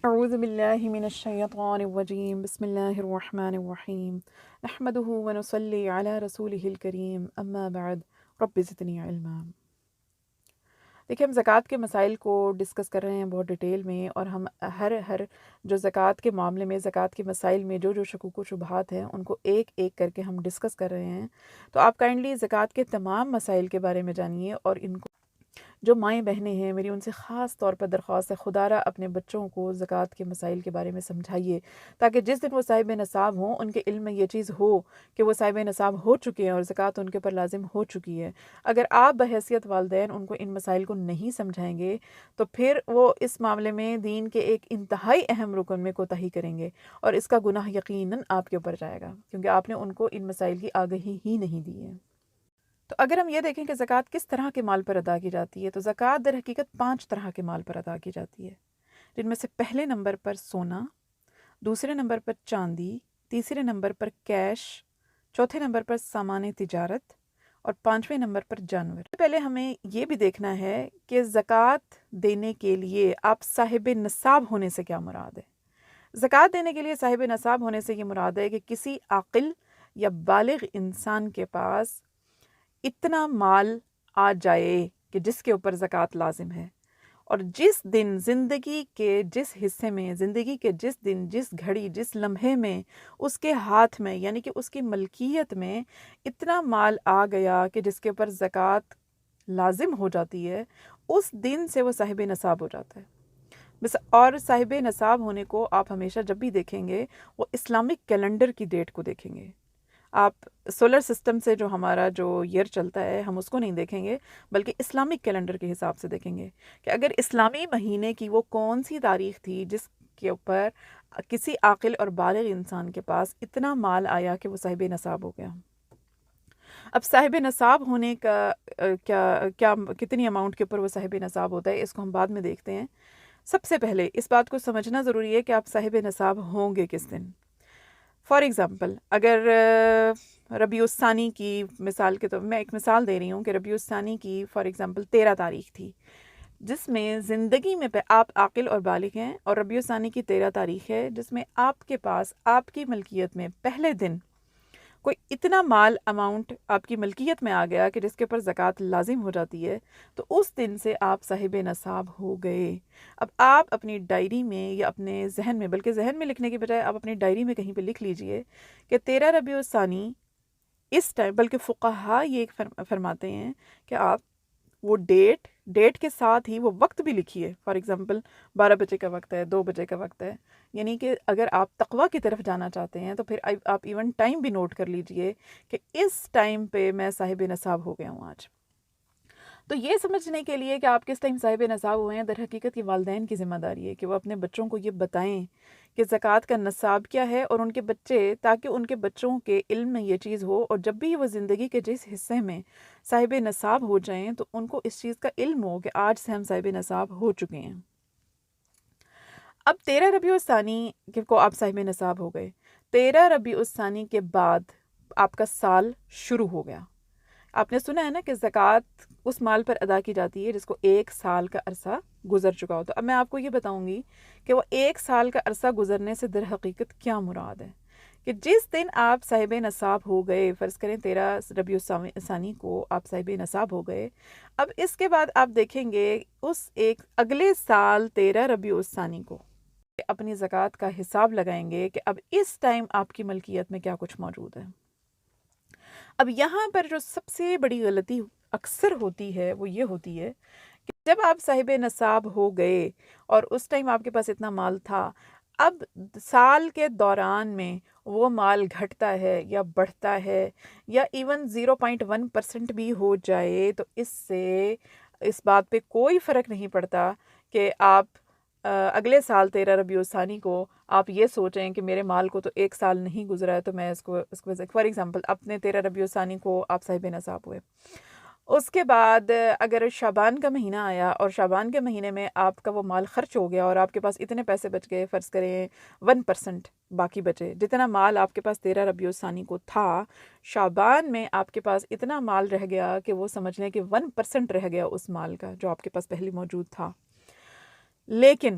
أعوذ بالله من الشيطان الرجيم بسم الله الرحمن الرحيم نحمده ونصلي على رسوله الكريم أما بعد رب زدني علما۔ دیکھیں، ہم زکوٰۃ کے مسائل کو ڈسکس کر رہے ہیں بہت ڈیٹیل میں، اور ہم ہر جو زکوٰۃ کے معاملے میں، زکوٰۃ کے مسائل میں جو شکوک و شبہات ہیں ان کو ایک ایک کر کے ہم ڈسکس کر رہے ہیں۔ تو آپ کائنڈلی زکوٰۃ کے تمام مسائل کے بارے میں جانیے، اور ان کو جو مائیں بہنیں ہیں میری ان سے خاص طور پر درخواست ہے، خدا را اپنے بچوں کو زکوٰۃ کے مسائل کے بارے میں سمجھائیے، تاکہ جس دن وہ صاحب نصاب ہوں ان کے علم میں یہ چیز ہو کہ وہ صاحب نصاب ہو چکے ہیں اور زکوٰۃ ان کے پر لازم ہو چکی ہے۔ اگر آپ بحیثیت والدین ان کو ان مسائل کو نہیں سمجھائیں گے تو پھر وہ اس معاملے میں دین کے ایک انتہائی اہم رکن میں کوتاہی کریں گے، اور اس کا گناہ یقیناً آپ کے اوپر جائے گا، کیونکہ آپ نے ان کو ان مسائل کی آگہی ہی نہیں دی ہے۔ تو اگر ہم یہ دیکھیں کہ زکوٰۃ کس طرح کے مال پر ادا کی جاتی ہے، تو زکوٰۃ در حقیقت 5 طرح کے مال پر ادا کی جاتی ہے، جن میں سے پہلے نمبر پر سونا، دوسرے نمبر پر چاندی، تیسرے نمبر پر کیش، چوتھے نمبر پر سامان تجارت، اور 5ویں نمبر پر جانور۔ پہلے ہمیں یہ بھی دیکھنا ہے کہ زکوٰۃ دینے کے لیے آپ صاحب نصاب ہونے سے کیا مراد ہے۔ زکوٰۃ دینے کے لیے صاحب نصاب ہونے سے یہ مراد ہے کہ کسی عاقل یا بالغ انسان کے پاس اتنا مال آ جائے کہ جس کے اوپر زکوٰۃ لازم ہے، اور جس دن زندگی کے جس حصے میں، زندگی کے جس دن، جس گھڑی، جس لمحے میں اس کے ہاتھ میں یعنی کہ اس کی ملکیت میں اتنا مال آ گیا کہ جس کے اوپر زکوٰۃ لازم ہو جاتی ہے، اس دن سے وہ صاحب نصاب ہو جاتا ہے۔ بس، اور صاحب نصاب ہونے کو آپ ہمیشہ جب بھی دیکھیں گے وہ اسلامک کیلنڈر کی ڈیٹ کو دیکھیں گے۔ آپ سولر سسٹم سے جو ہمارا جو ایئر چلتا ہے ہم اس کو نہیں دیکھیں گے، بلکہ اسلامک کیلنڈر کے حساب سے دیکھیں گے کہ اگر اسلامی مہینے کی وہ کون سی تاریخ تھی جس کے اوپر کسی عاقل اور بالغ انسان کے پاس اتنا مال آیا کہ وہ صاحب نصاب ہو گیا۔ اب صاحب نصاب ہونے کا کتنی اماؤنٹ کے اوپر وہ صاحب نصاب ہوتا ہے، اس کو ہم بعد میں دیکھتے ہیں۔ سب سے پہلے اس بات کو سمجھنا ضروری ہے کہ آپ صاحب نصاب ہوں گے کس دن۔ فار ایگزامپل، اگر ربیع الثانی کی مثال کے طور میں ایک مثال دے رہی ہوں کہ ربیع الثانی کی فار ایگزامپل 13 تاریخ تھی، جس میں زندگی میں آپ عاقل اور بالغ ہیں، اور ربیع الثانی کی 13 تاریخ ہے جس میں آپ کے پاس آپ کی ملکیت میں پہلے دن کوئی اتنا مال اماؤنٹ آپ کی ملکیت میں آ گیا کہ جس کے اوپر زکوٰۃ لازم ہو جاتی ہے، تو اس دن سے آپ صاحب نصاب ہو گئے۔ اب آپ اپنی ڈائری میں یا اپنے ذہن میں، بلکہ ذہن میں لکھنے کی بجائے آپ اپنی ڈائری میں کہیں پہ لکھ لیجئے کہ 13 ربیع الثانی اس ٹائم، بلکہ فقہاء یہ فرماتے ہیں کہ آپ وہ ڈیٹ کے ساتھ ہی وہ وقت بھی لکھیے۔ فار ایگزامپل 12 بجے کا وقت ہے، 2 بجے کا وقت ہے، یعنی کہ اگر آپ تقویٰ کی طرف جانا چاہتے ہیں تو پھر آپ ایون ٹائم بھی نوٹ کر لیجئے کہ اس ٹائم پہ میں صاحب نصاب ہو گیا ہوں آج۔ تو یہ سمجھنے کے لیے کہ آپ کس ٹائم صاحب نصاب ہوئے ہیں، در حقیقت یہ والدین کی ذمہ داری ہے کہ وہ اپنے بچوں کو یہ بتائیں کہ زکوٰۃ کا نصاب کیا ہے، اور ان کے بچے، تاکہ ان کے بچوں کے علم میں یہ چیز ہو، اور جب بھی وہ زندگی کے جس حصے میں صاحب نصاب ہو جائیں تو ان کو اس چیز کا علم ہو کہ آج سے ہم صاحب نصاب ہو چکے ہیں۔ اب 13 ربیع الثانی کو آپ صاحب نصاب ہو گئے، 13 ربیع الثانی کے بعد آپ کا سال شروع ہو گیا۔ آپ نے سنا ہے نا کہ زکوٰۃ اس مال پر ادا کی جاتی ہے جس کو 1 سال کا عرصہ گزر چکا ہو۔ تو اب میں آپ کو یہ بتاؤں گی کہ وہ 1 سال کا عرصہ گزرنے سے در حقیقت کیا مراد ہے، کہ جس دن آپ صاحب نصاب ہو گئے، فرض کریں 13 ربیع الثانی کو آپ صاحب نصاب ہو گئے، اب اس کے بعد آپ دیکھیں گے اس اگلے سال 13 ربیع الثانی کو اپنی زکوٰۃ کا حساب لگائیں گے کہ اب اس ٹائم آپ کی ملکیت میں کیا کچھ موجود ہے۔ اب یہاں پر جو سب سے بڑی غلطی اکثر ہوتی ہے وہ یہ ہوتی ہے کہ جب آپ صاحب نصاب ہو گئے اور اس ٹائم آپ کے پاس اتنا مال تھا، اب سال کے دوران میں وہ مال گھٹتا ہے یا بڑھتا ہے یا ایون 0.1% بھی ہو جائے، تو اس سے اس بات پہ کوئی فرق نہیں پڑتا کہ آپ اگلے سال 13 ربیع الثانی کو آپ یہ سوچیں کہ میرے مال کو تو 1 سال نہیں گزرا ہے تو میں اس کو فار ایگزامپل اپنے 13 ربیع الثانی کو آپ صاحب نصاب ہوئے، اس کے بعد اگر شعبان کا مہینہ آیا اور شعبان کے مہینے میں آپ کا وہ مال خرچ ہو گیا اور آپ کے پاس اتنے پیسے بچ گئے، فرض کریں 1% باقی بچے، جتنا مال آپ کے پاس 13 ربیع الثانی کو تھا، شعبان میں آپ کے پاس اتنا مال رہ گیا کہ وہ سمجھ لیں کہ 1% رہ گیا اس مال کا جو آپ کے پاس پہلے موجود تھا۔ لیکن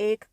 1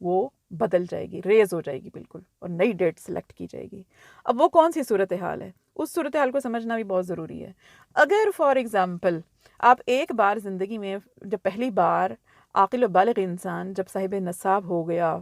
وہ بدل جائے گی، ریز ہو جائے گی بالکل، اور نئی ڈیٹ سلیکٹ کی جائے گی۔ اب وہ کون سی صورتحال ہے، اس صورتحال کو سمجھنا بھی بہت ضروری ہے۔ اگر فار ایگزامپل آپ ایک بار زندگی میں جب پہلی بار عاقل و بالغ انسان جب صاحب نصاب ہو گیا،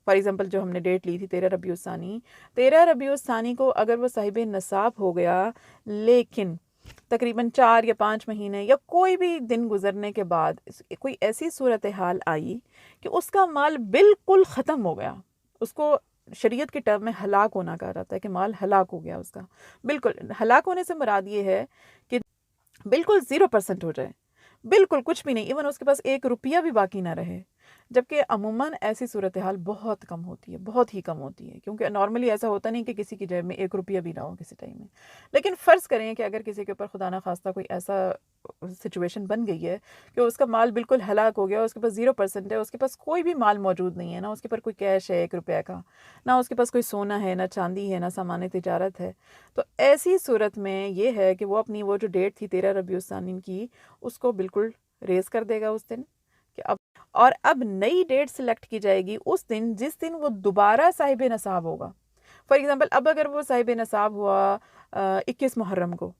فار ایگزامپل جو ہم نے ڈیٹ لی تھی 13 ربیع الثانی، 13 ربیع الثانی کو اگر وہ صاحب نصاب ہو گیا، لیکن تقریباً 4 یا 5 مہینے یا کوئی بھی دن گزرنے کے بعد کوئی ایسی صورتحال آئی کہ اس کا مال بالکل ختم ہو گیا، اس کو شریعت کے ٹرم میں ہلاک ہونا کہا جاتا ہے کہ مال ہلاک ہو گیا اس کا، بالکل ہلاک ہونے سے مراد یہ ہے کہ بالکل 0% ہو جائے، بالکل کچھ بھی نہیں، ایون اس کے پاس 1 روپیہ بھی باقی نہ رہے۔ جبکہ عموماً ایسی صورتحال بہت کم ہوتی ہے، بہت ہی کم ہوتی ہے، کیونکہ نارملی ایسا ہوتا نہیں کہ کسی کی جیب میں 1 روپیہ بھی نہ ہو کسی ٹائم میں۔ لیکن فرض کریں کہ اگر کسی کے اوپر خدا نخواستہ کوئی ایسا سچویشن بن گئی ہے کہ اس کا مال بالکل ہلاک ہو گیا، اس کے پاس 0% ہے، اس کے پاس کوئی بھی مال موجود نہیں ہے، نہ اس کے پر کوئی کیش ہے 1 روپے کا، نہ اس کے پاس کوئی سونا ہے، نہ چاندی ہے، نہ سامان تجارت ہے، تو ایسی صورت میں یہ ہے کہ وہ اپنی وہ جو ڈیٹ تھی 13 ربیع الثانی کی، اس کو بالکل ریز کر دے گا اس دن، کہ اب نئی ڈیٹ سلیکٹ کی جائے گی اس دن جس دن وہ دوبارہ صاحب نصاب ہوگا۔ فار ایگزامپل اب اگر وہ صاحب نصاب ہوا 21 محرم کو،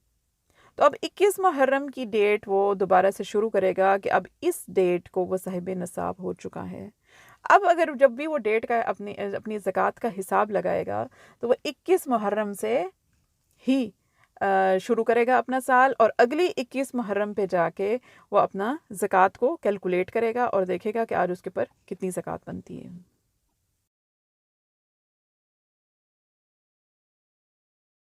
تو اب 21 محرم کی ڈیٹ وہ دوبارہ سے شروع کرے گا کہ اب اس ڈیٹ کو وہ صاحب نصاب ہو چکا ہے۔ اب اگر جب بھی وہ ڈیٹ کا اپنی زکوٰۃ کا حساب لگائے گا تو وہ 21 محرم سے ہی شروع کرے گا اپنا سال، اور اگلی 21 محرم پہ جا کے وہ اپنا زکوٰۃ کو کیلکولیٹ کرے گا اور دیکھے گا کہ آج اس کے پر کتنی زکوٰۃ بنتی ہے۔